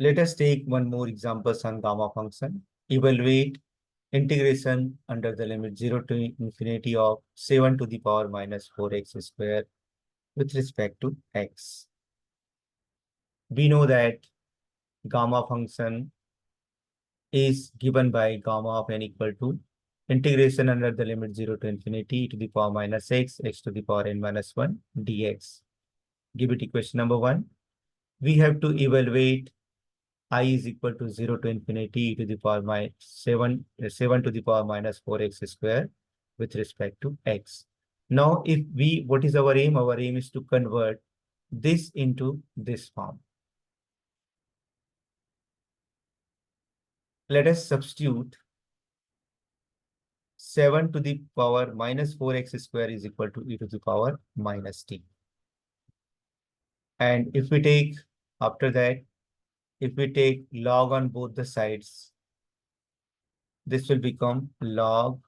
Let us take one more example on gamma function. Evaluate integration under the limit 0 to infinity of 7 to the power minus 4x square with respect to x. We know that gamma function is given by gamma of n equal to integration under the limit 0 to infinity to the power minus x, x to the power n minus 1 dx. Give it equation number 1. We have to evaluate I is equal to 0 to infinity e to the power minus 7 to the power minus 4x square with respect to x. Now, what is our aim? Our aim is to convert this into this form. Let us substitute 7 to the power minus 4x square is equal to e to the power minus t. And if we take, after that, if we take log on both the sides, this will become log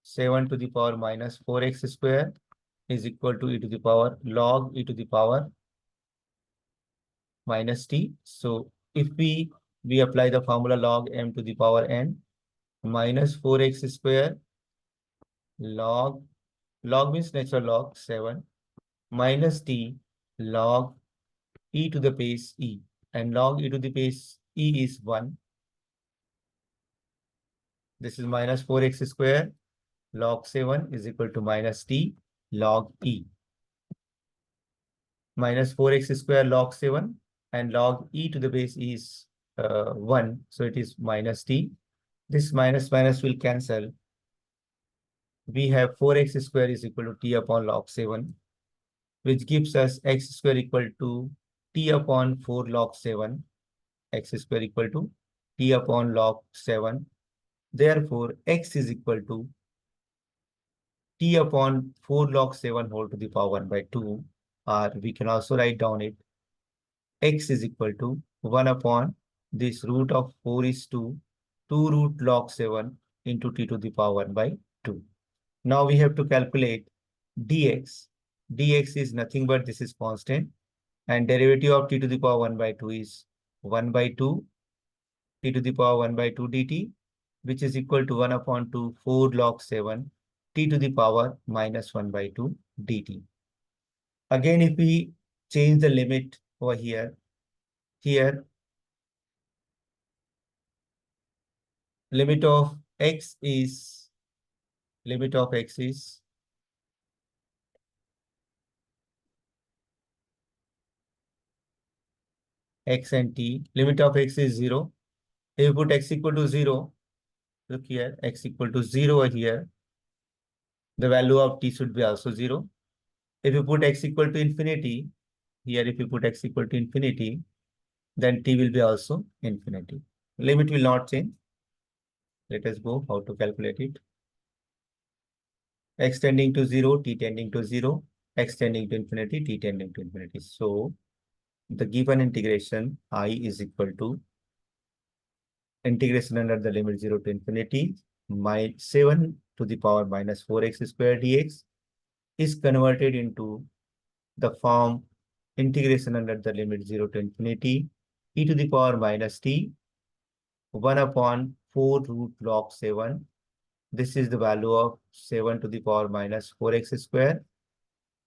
7 to the power minus 4x square is equal to e to the power log e to the power minus t. So if we apply the formula log m to the power n minus 4x square log means natural log 7 minus t log e to the base e, and log e to the base e is 1. This is minus 4x square log 7 is equal to minus t log e. Minus 4x square log 7 and log e to the base is 1. So it is minus t. This minus will cancel. We have 4x square is equal to t upon log 7, which gives us x square equal to t upon 4 log 7. X square equal to t upon log 7. Therefore, x is equal to t upon 4 log 7 whole to the power 1 by 2. Or we can also write down it. X is equal to 1 upon this root of 4 is 2 root log 7 into t to the power 1 by 2. Now we have to calculate dx. Dx is nothing but this is constant, and derivative of t to the power 1 by 2 is 1 by 2 t to the power 1 by 2 dt, which is equal to 1 upon 2 4 log 7 t to the power minus 1 by 2 dt. Again, if we change the limit over here, limit of x is x and t. Limit of x is 0. If you put x equal to 0, look here, x equal to 0 here, the value of t should be also 0. If you put x equal to infinity, here if you put x equal to infinity, then t will be also infinity. Limit will not change. Let us go how to calculate it. X tending to 0, t tending to 0, x tending to infinity, t tending to infinity. So the given integration I is equal to integration under the limit 0 to infinity, 7 to the power minus 4x square dx is converted into the form integration under the limit 0 to infinity e to the power minus t 1 upon 4 root log 7. This is the value of 7 to the power minus 4x square,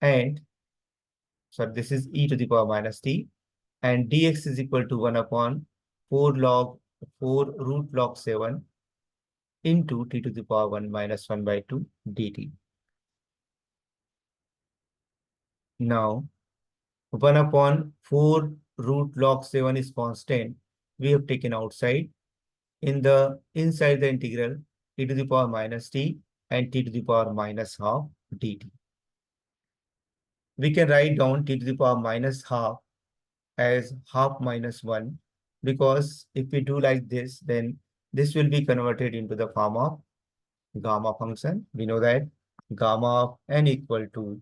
and so this is e to the power minus t, and dx is equal to 1 upon 4 root log 7 into t to the power 1 minus 1 by 2 dt. Now, 1 upon 4 root log 7 is constant. We have taken outside. Inside the integral, e to the power minus t and t to the power minus half dt. We can write down t to the power minus half as half minus 1, because if we do like this, then this will be converted into the form of gamma function. We know that gamma of n equal to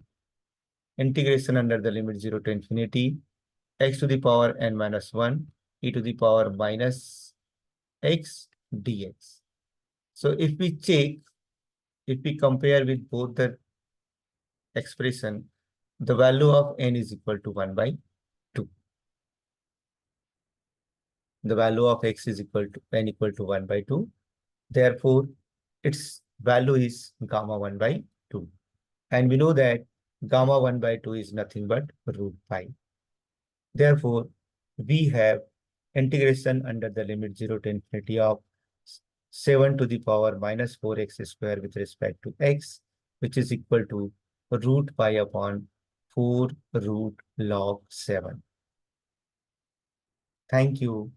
integration under the limit 0 to infinity x to the power n minus 1 e to the power minus x dx. So if we compare with both the expression, the value of n is equal to 1 by 2. the value of x is equal to n equal to 1 by 2. Therefore, its value is gamma 1 by 2. And we know that gamma 1 by 2 is nothing but root pi. Therefore, we have integration under the limit 0 to infinity of 7 to the power minus 4x square with respect to x, which is equal to root pi upon 4 root log 7. Thank you.